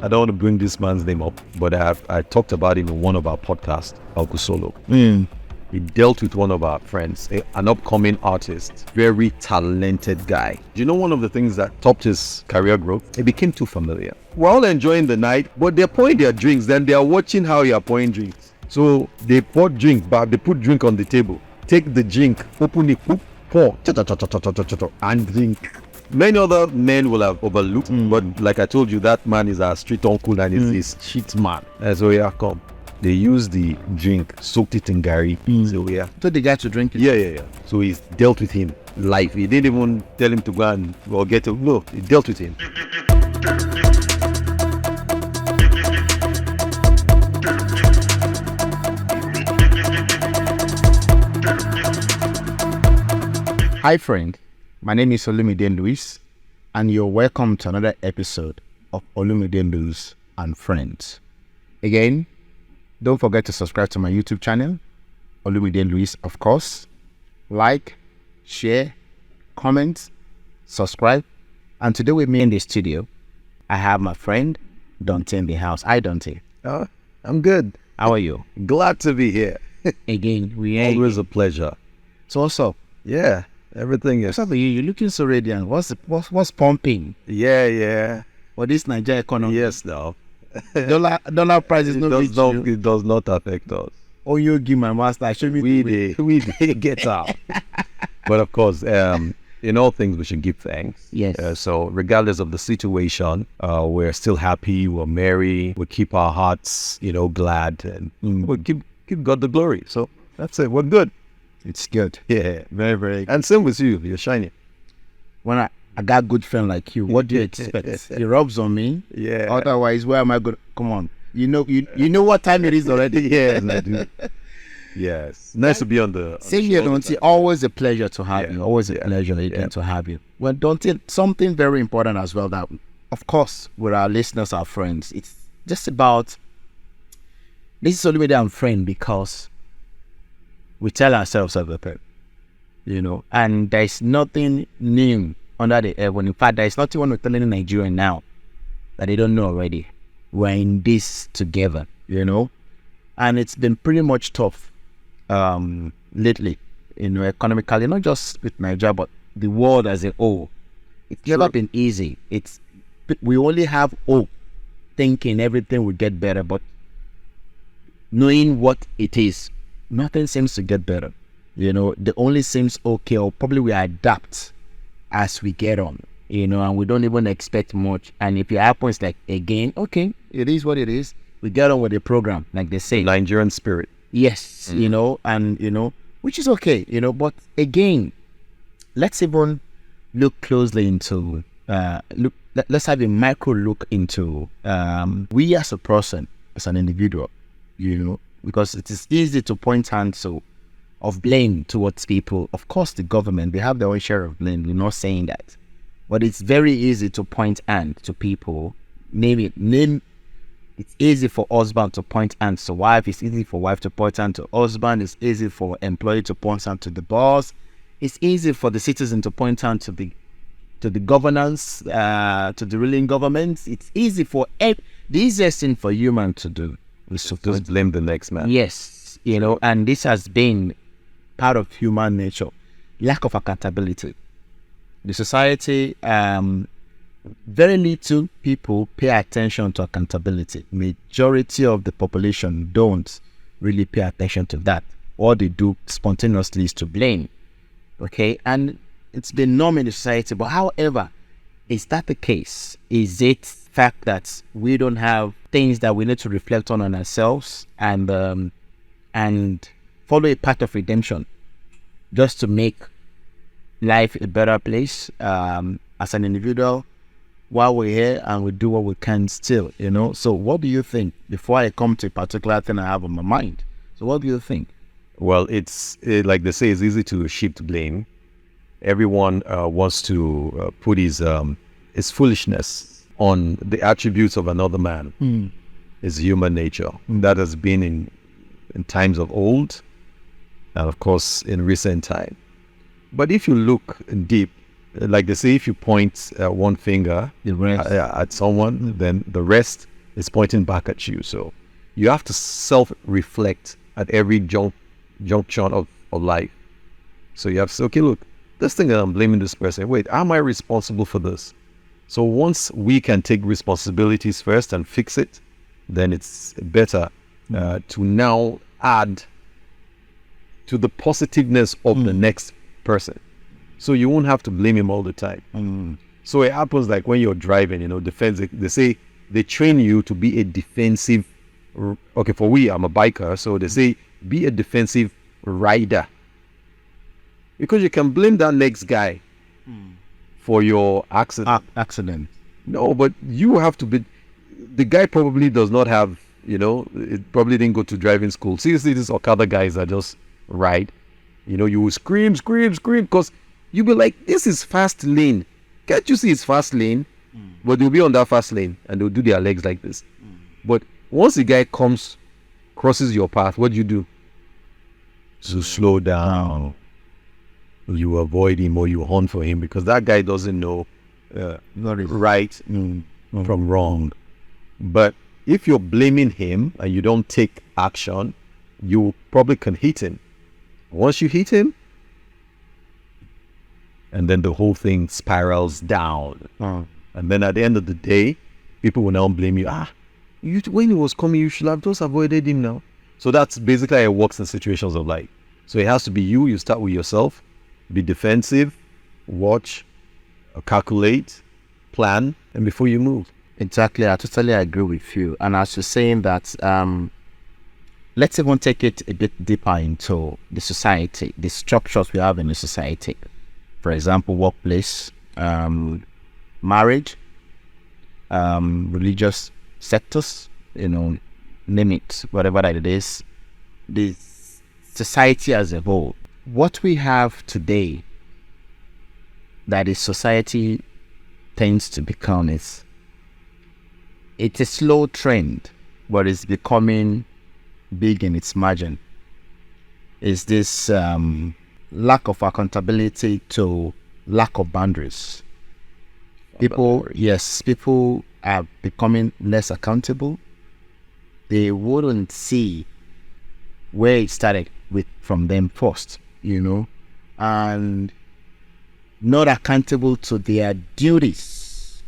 I don't want to bring this man's name up, but I talked about him in one of our podcasts, Alku Solo. He dealt with one of our friends, an upcoming artist, very talented guy. Do you know one of the things that topped his career growth? He became too familiar. We're all enjoying the night, but they're pouring their drinks, then they're watching how you're pouring drinks. So they poured drink, but they put drink on the table. Take the drink, open it, pour, and drink. Many other men will have overlooked, but like I told you, that man is our street uncle and he's a shit man. So yeah, come. They used the drink, soaked it in Gary. So yeah. So the guy to drink it? Yeah. So he's dealt with him live. He didn't even tell him to go and or get him. No, he dealt with him. Hi friend, my name is Olumide Luis, and you're welcome to another episode of Olumide Luis and Friends. Again, don't forget to subscribe to my YouTube channel, Olumide Luis, of course. Like, share, comment, subscribe. And today with me in the studio, I have my friend, Dante, in the house. Hi, Dante. Oh, I'm good. How are you? Glad to be here. Again, Always a pleasure. So what's up? Yeah, everything is. What's up with you? You're looking so radiant. What's pumping? Yeah. For this Nigeria economy? Yes, no. Dollar prices It does not affect us. Oh, you give my master. Show me. We get out. But of course, in all things we should give thanks. Yes. So regardless of the situation, we're still happy. We're merry. We keep our hearts, glad, and we keep God the glory. So that's it. We're good. It's good. Yeah. Very, very good. And same with you. You're shining. When I got a good friend like you, what do you expect? He rubs on me. Yeah. Otherwise, where am I going? Come on. You know what time it is already. Yes, I do. Yes. Nice to be on the Same here, Dante. Always a pleasure to have you. Always a pleasure to have you. Well, Dante, something very important as well that, of course, with our listeners, our friends, it's just about, this is Olumide and Friend because we tell ourselves everything, and there's nothing new under the heaven. In fact, there's nothing we're telling Nigeria now that they don't know already. We're in this together, and it's been pretty much tough lately, economically, not just with Nigeria, but the world as a whole. It's never been easy. We only have hope, thinking everything will get better, but knowing what it is, nothing seems to get better. The only seems okay, or probably we adapt as we get on, and we don't even expect much. And if it happens, like, again, okay, it is what it is. We get on with the program, like they say. Nigerian spirit. Yes, and, which is okay, but again, let's even look closely into, let's have a micro look into we as a person, as an individual, because it is easy to point hands of blame towards people. Of course, the government, they have their own share of blame. We're not saying that. But it's very easy to point hand to people. It's easy for husband to point hands to wife. It's easy for wife to point hand to husband. It's easy for employee to point hand to the boss. It's easy for the citizen to point hand to the governance, to the ruling government. It's easy for the easiest thing for human to do is to just blame the next man. Yes, and this has been part of human nature. Lack of accountability. The society, very little people pay attention to accountability. Majority of the population don't really pay attention to that. All they do spontaneously is to blame. Okay, and it's been normal in the society. But however, is that the case? Is it fact that we don't have things that we need to reflect on ourselves and follow a path of redemption just to make life a better place as an individual while we're here, and we do what we can still, So what do you think? Before I come to a particular thing I have on my mind, so what do you think? Well, like they say, it's easy to shift blame. Everyone wants to put his foolishness on the attributes of another man. It's human nature. That has been in times of old, and of course in recent time. But if you look deep, like they say, if you point one finger at someone, then the rest it's pointing back at you. So you have to self-reflect at every junction of life. So you have to say, okay, look, this thing that I'm blaming this person, wait, am I responsible for this? So once we can take responsibilities first and fix it, then it's better to now add to the positiveness of the next person. So you won't have to blame him all the time. So it happens like when you're driving, defense, they say they train you to be a defensive, I'm a biker, so they say be a defensive rider. Because you can blame that next guy for your accident. No, but you have to be, the guy probably does not have, it probably didn't go to driving school. Seriously, these Okada guys are just ride. You will scream, because you'll be like, this is fast lane. Can't you see it's fast lane? But they'll be on that fast lane and they'll do their legs like this. But once the guy crosses your path, what do you do? So slow down. You avoid him or you hunt for him because that guy doesn't know right from wrong. But if you're blaming him and you don't take action, you probably can hit him. Once you hit him, and then the whole thing spirals down. And then at the end of the day, people will now blame you. When he was coming, you should have just avoided him now. So that's basically how it works in situations of life. So it has to be you start with yourself, be defensive, watch, calculate, plan, and before you move. Exactly, I totally agree with you. And as you're saying that, let's even take it a bit deeper into the society, the structures we have in the society. For example, workplace, marriage, religious sectors, name it, whatever that it is, the society as a whole. What we have today that the society tends to become it's a slow trend, but it's becoming big in its margin. Is this lack of accountability to lack of boundaries. People are becoming less accountable. They wouldn't see where it started from them first, and not accountable to their duties.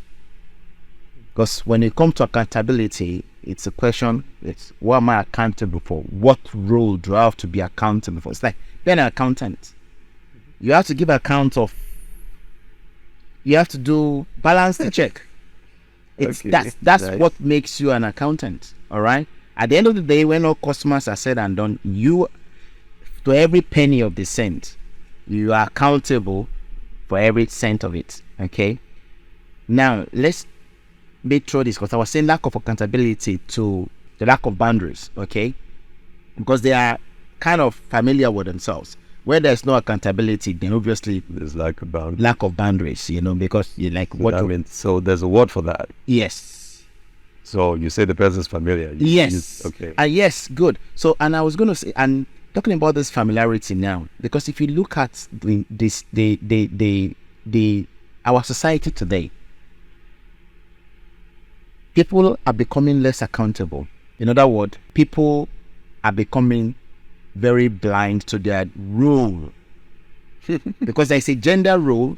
Because when it comes to accountability, it's a question, it's what am I accountable for? What role do I have to be accountable for? It's like being an accountant. You have to give account of, you have to do balance the check. That's nice. What makes you an accountant, all right? At the end of the day, when all customers are said and done, you, to every penny of the cent, you are accountable for every cent of it, okay? Now, let's make through this, because I was saying lack of accountability to the lack of boundaries, okay? Because they are kind of familiar with themselves. Where there's no accountability, then obviously there's lack of boundaries. Because you like what so there's a word for that. Yes. So you say the person's familiar. Okay. Yes, good. So, and I was going to say, and talking about this familiarity now, because if you look at our society today, people are becoming less accountable. In other words, people are becoming very blind to their role. Because there's a gender role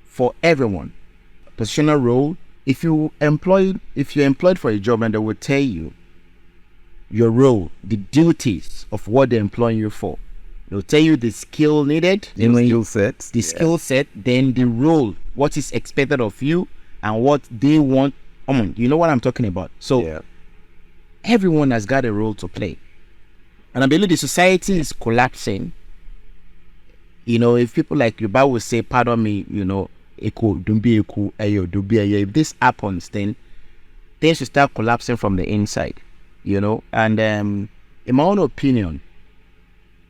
for everyone. Positional role. If you're employed for a job, and they will tell you your role, the duties of what they're employing you for. They'll tell you the skill needed, skill set, then the role, what is expected of you, and what they want. You know what I'm talking about. So everyone has got a role to play. And I believe the society is collapsing. If people like Yoruba will say, pardon me, if this happens, then things should start collapsing from the inside, And in my own opinion,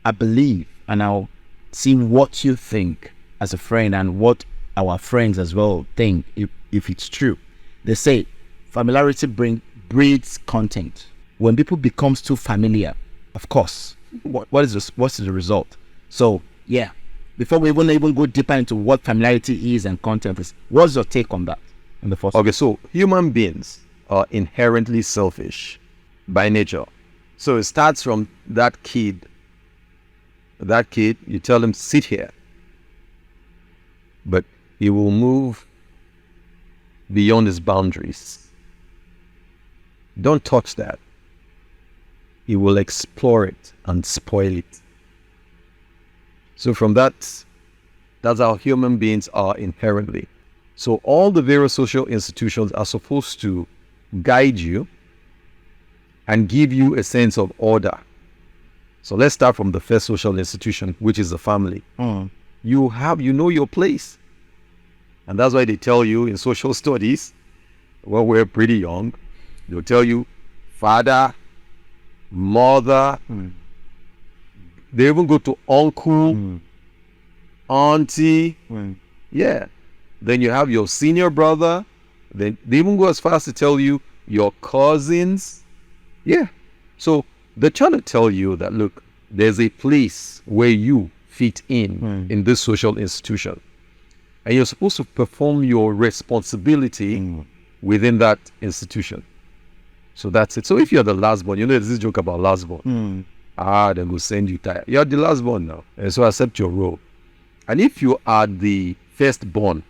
I believe, and I'll see what you think as a friend and what our friends as well think, if it's true. They say familiarity breeds contempt. When people becomes too familiar, of course, what's the result? So before we even go deeper into what familiarity is and contempt is, what's your take on that in the first place? So human beings are inherently selfish by nature. So it starts from that kid. That kid, you tell him, sit here. But he will move beyond his boundaries. Don't touch that. He will explore it and spoil it. So from that's how human beings are inherently. So all the various social institutions are supposed to guide you and give you a sense of order. So let's start from the first social institution, which is the family. You know your place. And that's why they tell you in social studies, when we're pretty young, they'll tell you father, mother, they even go to uncle, auntie. Yeah. Then you have your senior brother. Then they even go as far as to tell you your cousins. Yeah. So they're trying to tell you that, look, there's a place where you fit in this social institution. And you're supposed to perform your responsibility within that institution. So that's it. So if you're the last born, there's this joke about last born. Then we'll send you tired. You're the last born now. And so accept your role. And if you are the first born,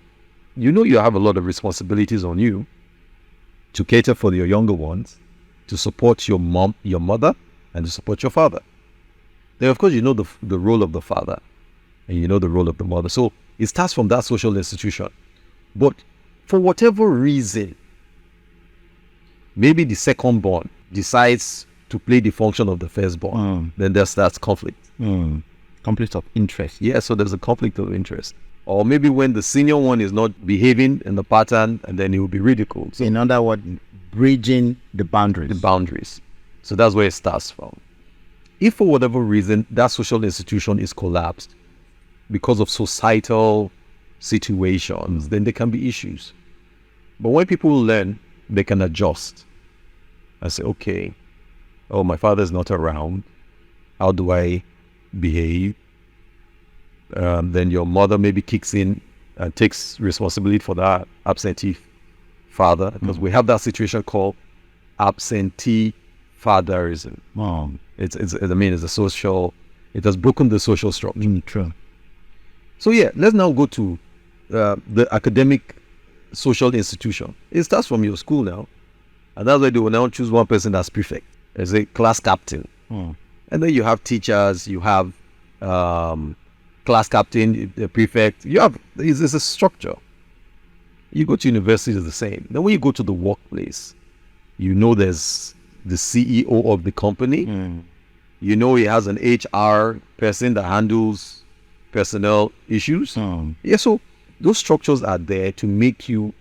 you have a lot of responsibilities on you to cater for your younger ones, to support your mom, your mother, and to support your father. Then, of course, the role of the father and you know the role of the mother. So it starts from that social institution. But for whatever reason, maybe the second born decides to play the function of the firstborn. Then there starts conflict. Conflict of interest. Yeah, so there's a conflict of interest. Or maybe when the senior one is not behaving in the pattern, and then he will be ridiculed. So in other words, bridging the boundaries. The boundaries. So that's where it starts from. If for whatever reason that social institution is collapsed because of societal situations, then there can be issues. But when people learn, they can adjust and say, okay, my father's not around. How do I behave? Then your mother maybe kicks in and takes responsibility for that absentee father, because we have that situation called absentee fatherism. It's a social, it has broken the social structure. True. So yeah, let's now go to the academic social institution. It starts from your school now, and that's why they will now choose one person as prefect, as a class captain. And then you have teachers, you have class captain, the prefect. It's a structure. You go to university, it's the same. Then when you go to the workplace, there's the CEO of the company. He has an HR person that handles personnel issues. Yeah, so those structures are there to make you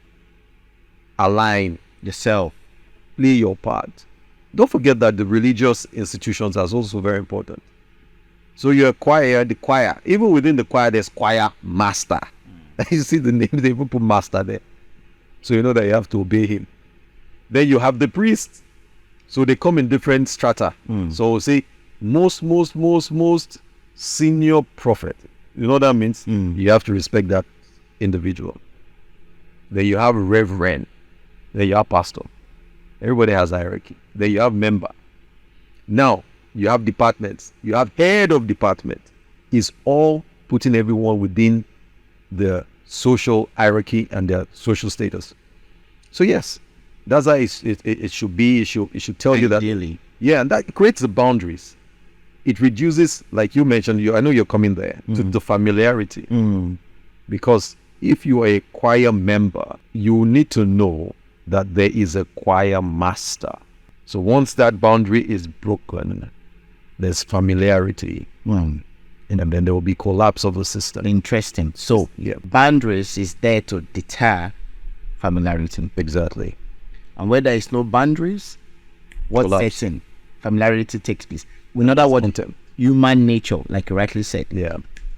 align yourself, play your part. Don't forget that the religious institutions are also very important. So your choir, the choir, even within the choir, there's choir master. You see the name, they even put master there. So you know that you have to obey him. Then you have the priests. So they come in different strata. So say most senior prophet. You know what that means? You have to respect that individual. Then you have reverend. Then you have pastor. Everybody has hierarchy. Then you have member. Now you have departments. You have head of department. It's all putting everyone within the social hierarchy and their social status. So yes, that's how it should be. It should tell you that. Yeah, and that creates the boundaries. It reduces, like you mentioned, I know you're coming there, to the familiarity. Because if you are a choir member, you need to know that there is a choir master. So once that boundary is broken, there's familiarity. And then there will be collapse of the system. Interesting. So boundaries is there to deter familiarity. Exactly. And where there is no boundaries, what sets in? Familiarity takes place. In other words, Contempt. Human nature, like you rightly said,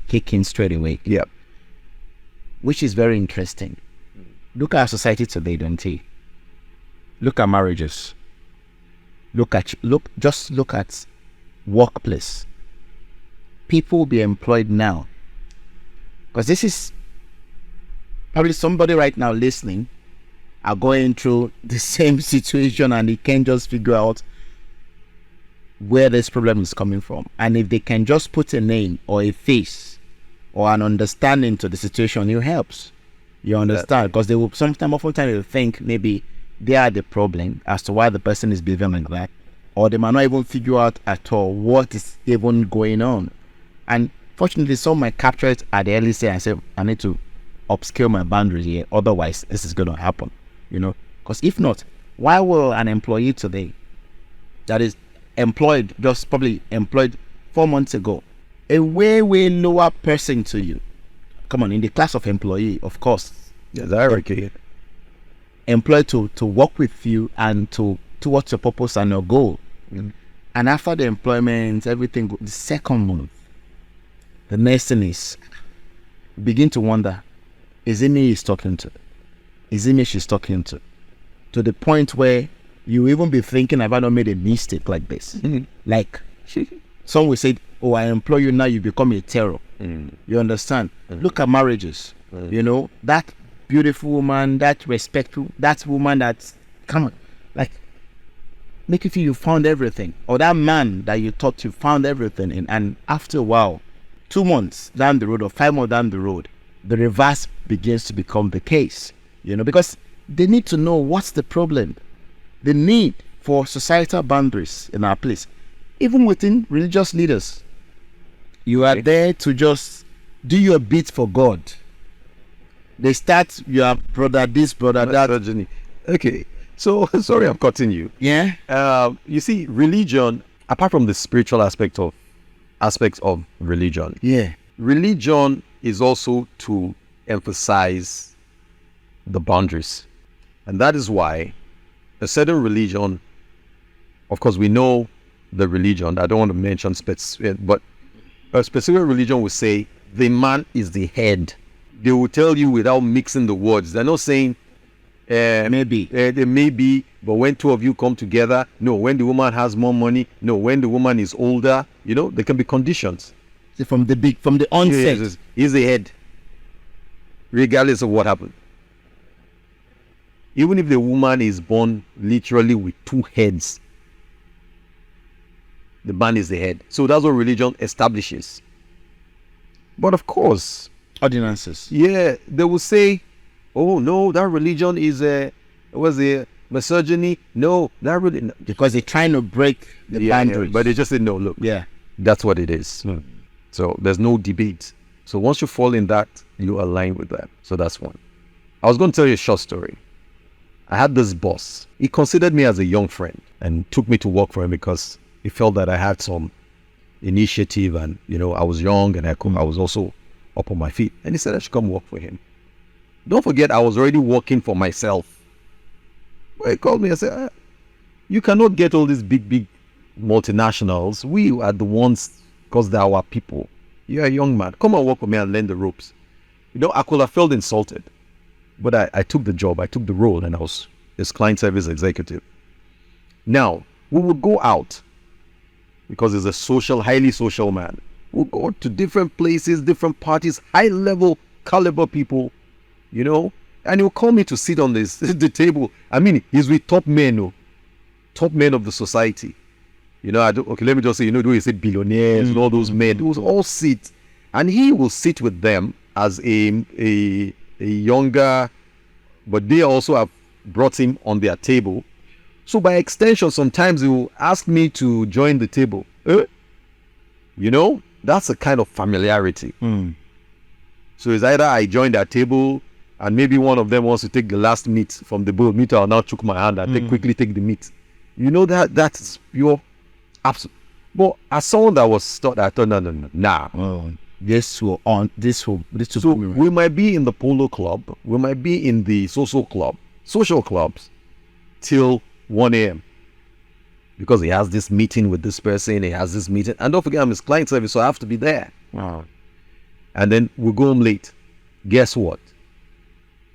kick in straight away. Yeah. Which is very interesting. Look at our society today, don't you? Look at marriages. Look at workplace. People will be employed now. Because this is probably somebody right now listening are going through the same situation and they can't just figure out where this problem is coming from. And if they can just put a name or a face or an understanding to the situation, it helps. You understand? Because they will oftentimes they will think maybe they are the problem as to why the person is behaving like that, or they might not even figure out at all what is even going on. And fortunately, some might capture it at the early stage and say, I need to upscale my boundaries here, otherwise this is going to happen, because if not, why will an employee today that is employed, just probably employed 4 months ago, a way lower person to you, come on, in the class of employee, of course, employed to work with you and towards your purpose and your goal. And after the employment, everything, the second month, the next thing is, begin to wonder, is it me he's talking to? Is it me she's talking to? To the point where you even be thinking, have I not made a mistake like this? Like, some will say, oh, I employ you, now you become a terror. You understand? Look at marriages. That beautiful woman, that respectful, that woman that's, come on, like, make you feel you found everything. Or that man that you thought you found everything in, and after a while, 2 months down the road or 5 months down the road, the reverse begins to become the case. Because they need to know what's the problem. The need for societal boundaries in our place, even within religious leaders. You are there to just do your bit for God. They start your brother this, brother that. Okay, so sorry I'm cutting you. Yeah. You see, religion, apart from the spiritual aspects of religion, religion is also to emphasize the boundaries, and that is why a certain religion, of course, we know the religion. I don't want to mention but a specific religion will say the man is the head. They will tell you without mixing the words. They're not saying maybe. They may be, but when two of you come together, no. When the woman has more money, no. When the woman is older, there can be conditions. From the onset, he's the head, regardless of what happened. Even if the woman is born literally with 2 heads, the man is the head. So that's what religion establishes. But of course, ordinances. Yeah, they will say, oh no, that religion is misogyny. No, that really, because they're trying to break the boundaries. But they just say, no, look, that's what it is. So there's no debate. So once you fall in that, you align with that. So that's one. I was going to tell you a short story. I had this boss. He considered me as a young friend and took me to work for him because he felt that I had some initiative and, I was young and I was also up on my feet. And he said I should come work for him. Don't forget, I was already working for myself. Well, he called me and said, you cannot get all these big multinationals. We are the ones, because they're our people. You're a young man. Come and work for me and learn the ropes. I could have felt insulted. But I took the job, I took the role, and I was his client service executive. Now, we would go out, because he's a highly social man. We'll go to different places, different parties, high-level caliber people, and he'll call me to sit on the table. I mean, he's with top men of the society. Let me just say, do you say billionaires and all those men? They will all sit, and he will sit with them as a younger, but they also have brought him on their table. So by extension, sometimes he will ask me to join the table. That's a kind of familiarity. So it's either I join that table and maybe one of them wants to take the last meat from the bowl. I'll now took my hand and quickly take the meat. That's pure absolute. But as someone that was taught, I thought, no. This will. So we might be in the polo club, we might be in the social clubs till 1 a.m. because he has this meeting with this person, and don't forget I'm his client service, so I have to be there. Wow. And then we go home late. Guess what?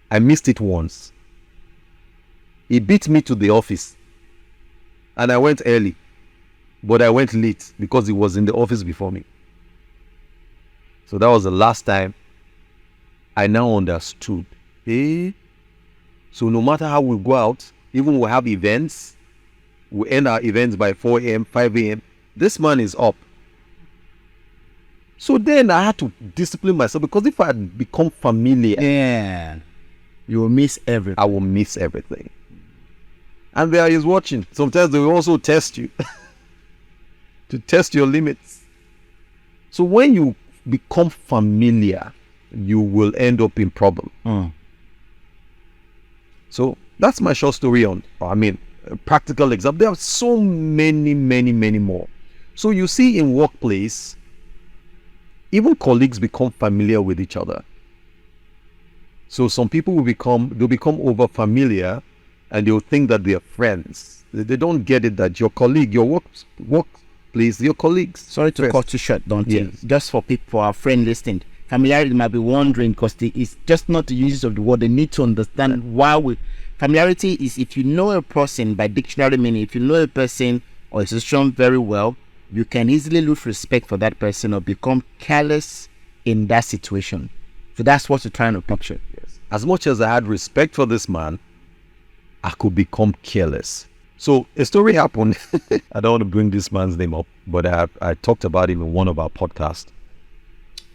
I missed it once. He beat me to the office, and I went early, but I went late because he was in the office before me. So that was the last time I now understood. So no matter how we go out, even we have events, we end our events by 4 a.m., 5 a.m., this man is up. So then I had to discipline myself, because if I had become familiar, you will miss everything. I will miss everything. And there he is watching. Sometimes they will also test you to test your limits. So when you become familiar, you will end up in problem. So that's my short story on, a practical example. There are so many more. So you see in workplace, even colleagues become familiar with each other. So some people they'll become over familiar, and they'll think that they're friends. They don't get it that your colleague, your workplace, your colleagues. Sorry to cut you short, don't you? Just for people, for our friend listening, familiarity might be wondering, because it's just not the usage of the word. They need to understand why familiarity is, if you know a person by dictionary meaning, if you know a person or a situation very well, you can easily lose respect for that person or become careless in that situation. So that's what you're trying to picture. Yes. As much as I had respect for this man, I could become careless. So a story happened. I don't want to bring this man's name up, but I talked about him in one of our podcasts,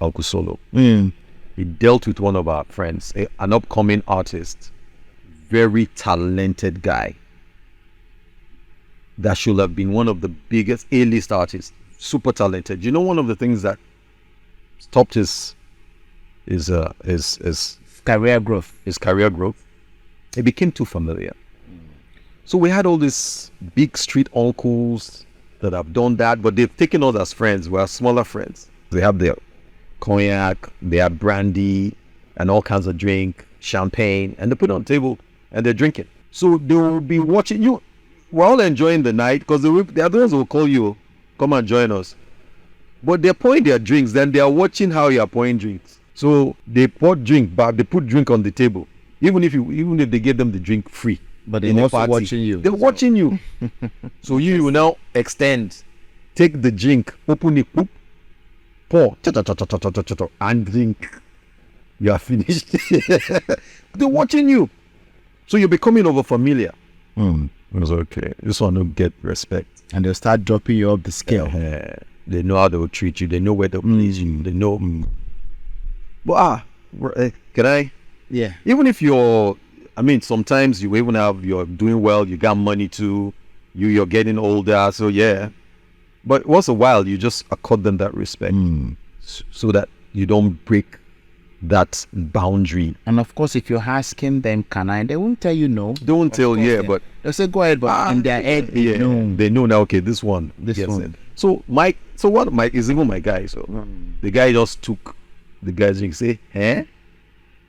Uncle Solo. He dealt with one of our friends, an upcoming artist, very talented guy, that should have been one of the biggest A-list artists, super talented. You know, one of the things that stopped his career growth. He became too familiar. So we had all these big street uncles that have done that, but they've taken us as friends. We're smaller friends. They have their cognac, they have brandy, and all kinds of drink, champagne, and they put it on the table and they're drinking. So they will be watching you. We're all enjoying the night, because the other ones will call you, come and join us. But they're pouring their drinks, then they are watching how you are pouring drinks. So they pour drink, but they put drink on the table, even if they give them the drink free. But they're also watching you. They're watching you. So you will now extend, take the drink, open it, pour, and drink. You are finished. They're watching you. So you're becoming over familiar. It's okay. This one will get respect. And they'll start dropping you up the scale. They know how they will treat you. They know where to please you. They know. But can I? Yeah. Even if sometimes you even you're doing well, you got money too, you're getting older, so yeah. But once a while, you just accord them that respect, so that you don't break that boundary. And of course, if you're asking them, can I? They won't tell you no. They won't tell, but they'll say go ahead. But in their head, they know now. Okay, this one. So Mike, Mike is even my guy. So the guy just took the guy's drink. Say, eh?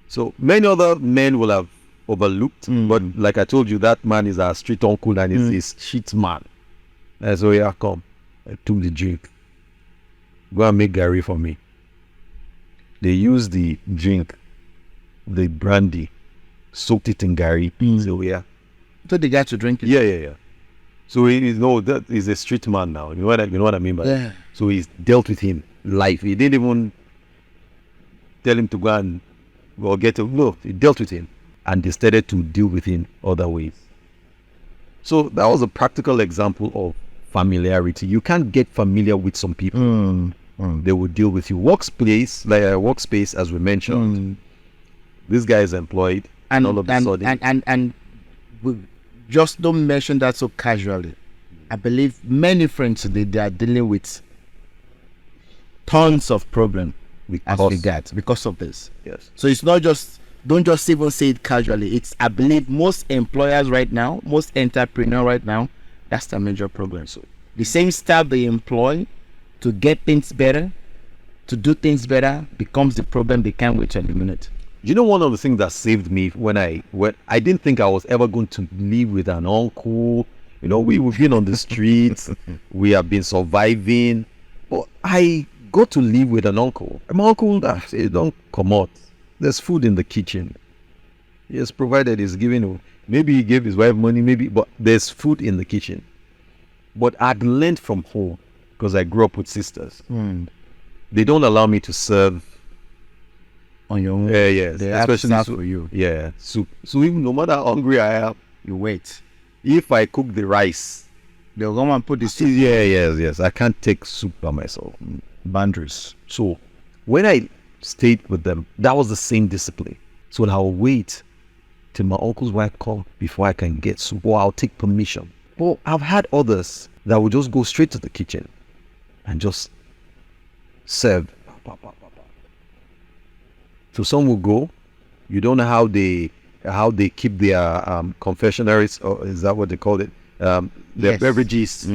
So many other men will have overlooked, but like I told you, that man is our street uncle and he's a shit man. And so yeah, come. I took the drink. Go and make Gary for me. They used the drink, the brandy, soaked it in Gary. So yeah. So the guy to drink it? Yeah. So that is a street man now. You know what I mean by that? So he's dealt with him live. He didn't even tell him to go and he dealt with him. And they started to deal with him other ways. So that was a practical example of familiarity. You can't get familiar with some people. They will deal with you. Workspace, as we mentioned. This guy is employed, and all of a sudden, and we just don't mention that so casually. I believe many friends today, they are dealing with tons of problems because of this. Yes. So it's not just, don't just even say it casually. It's, I believe most employers right now, most entrepreneurs right now, that's the major problem. So the same staff they employ to get things better, to do things better, becomes the problem they can't wait to eliminate. You know, one of the things that saved me when I didn't think I was ever going to live with an uncle. You know, we've been on the streets, we have been surviving, but I got to live with an uncle. My uncle, he don't come out. There's food in the kitchen. Yes, provided he's giving, maybe he gave his wife money, but there's food in the kitchen. But I'd learned from home, because I grew up with sisters. They don't allow me to serve on your own. Yes. They have to Especially serve soup. for you. Yeah, soup. So even no matter how hungry I am, soup. So even no matter how hungry I am, You wait. if I cook the rice, They'll come and put the soup. yes. I can't take soup by myself. Boundaries. So when I stayed with them, that was the same discipline. So I'll wait till my uncle's wife come before I can get soup, or I'll take permission. But I've had others that will just go straight to the kitchen and just serve. So some will go. You don't know how they keep their confectionaries, or is that what they call it? Their Yes. beverages.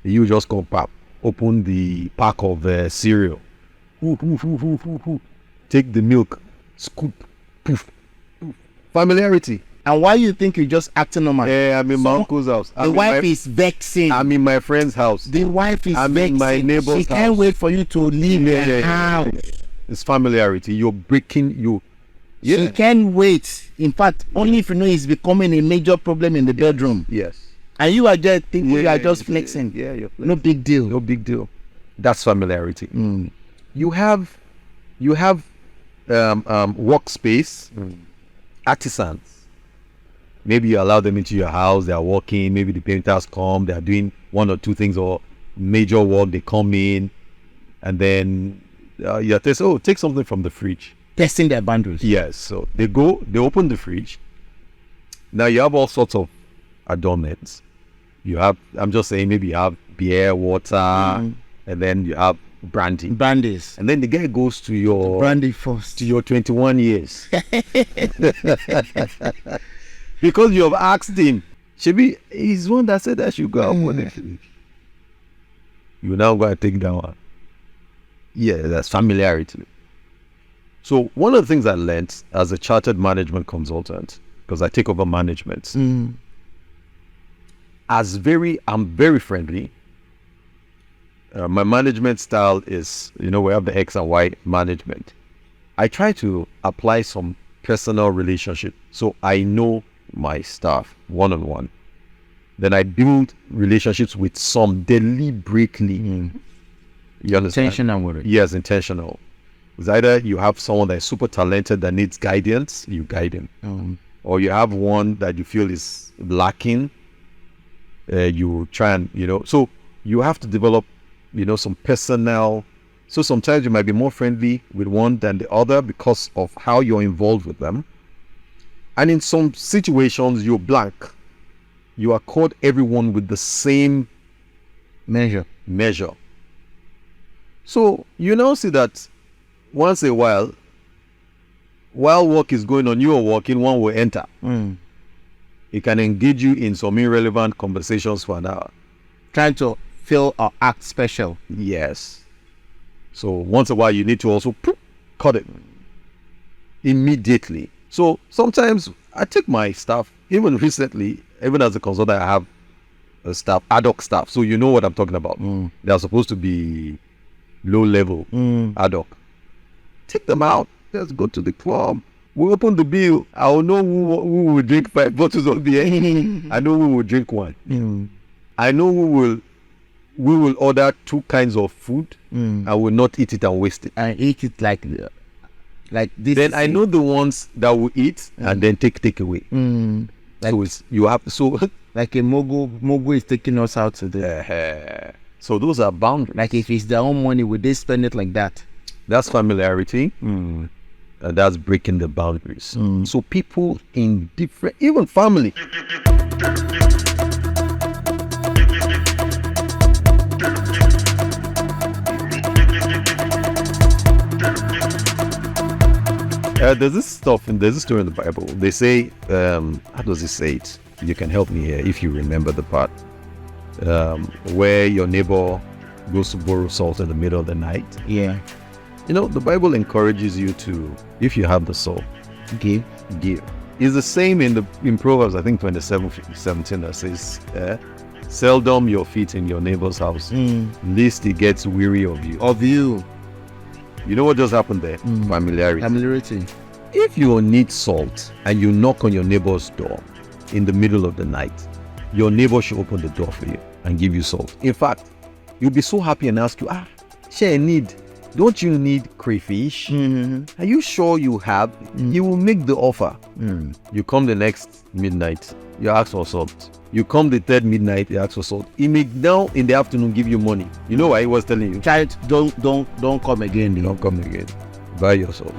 You just go pop, open the pack of cereal, take the milk, scoop, poof, poof. Familiarity. And why you think you just acting normal? Yeah, I'm in my uncle's house. The wife is vexing. I'm in my friend's house. The wife is I'm vexing. in my neighbor's She can't house. wait for you to leave the house. It's familiarity. You're breaking you. Yeah. She can't wait. In fact, only if you know it's becoming a major problem in the bedroom. Yes. And you are just thinking you are just flexing. Yeah, you're flexing. No big deal. No big deal. That's familiarity. You have workspace, artisans. Maybe you allow them into your house. They are working. Maybe the painters come. They are doing one or two things or major work. They come in, and then you tell, oh, take something from the fridge. Testing their boundaries. Yes. So they go. They open the fridge. Now you have all sorts of adornments. You have. I'm just saying. Maybe you have beer, water, and then you have brandy. Brandies. And then the guy goes to your Brandy first. to your 21 years. Because you have asked him. Shebi, he's one that said that should go out for the fridge. You now go and take that one. Yeah, that's familiarity. So one of the things I learned as a chartered management consultant, because I take over management, I'm very friendly. My management style is, we have the X and Y management. I try to apply some personal relationship, so I know my staff one-on-one. Then I build relationships with some deliberately. You understand? Intentional with it. Yes, intentional. It's either you have someone that is super talented that needs guidance, you guide him. Or you have one that you feel is lacking, you try and, so you have to develop, some personnel. So sometimes you might be more friendly with one than the other because of how you're involved with them. And in some situations, you're blank. You accord everyone with the same Measure. So you now see that once a while work is going on, you are working, one will enter. It can engage you in some irrelevant conversations for an hour. Trying to feel or act special. Yes. So once a while, you need to also cut it immediately. So sometimes I take my staff, even recently, even as a consultant, I have a staff, ad hoc staff. So you know what I'm talking about. They are supposed to be low level ad hoc. Take them out. Let's go to the club. We open the bill. I will know who will drink 5 bottles of beer. I know who will drink 1. I know we will order 2 kinds of food. I will not eat it and waste it. And eat it like this. Then I know the ones that will eat and then take away. Like, So you have like a mogul is taking us out today. so those are boundaries. Like if it's their own money, would they spend it like that? That's familiarity. And that's breaking the boundaries. So people in different, even family. There's this story in the Bible. They say, how does it say it? You can help me here if you remember the part. Where your neighbor goes to borrow salt in the middle of the night. Yeah. The Bible encourages you to, if you have the salt, Give. It's the same in Proverbs, I think 27:17, that says, seldom your feet in your neighbor's house, lest he gets weary of you. You know what just happened there? Familiarity. If you need salt and you knock on your neighbor's door in the middle of the night, your neighbor should open the door for you and give you salt. In fact, you'll be so happy and ask you, share a need. don't you need crayfish? Are you sure you have? He will make the offer. You come the next midnight, you ask for salt. You come the third midnight, you ask for salt. He may now in the afternoon give you money. You know why he was telling you? Child, don't come again. Don't come again. Buy your salt.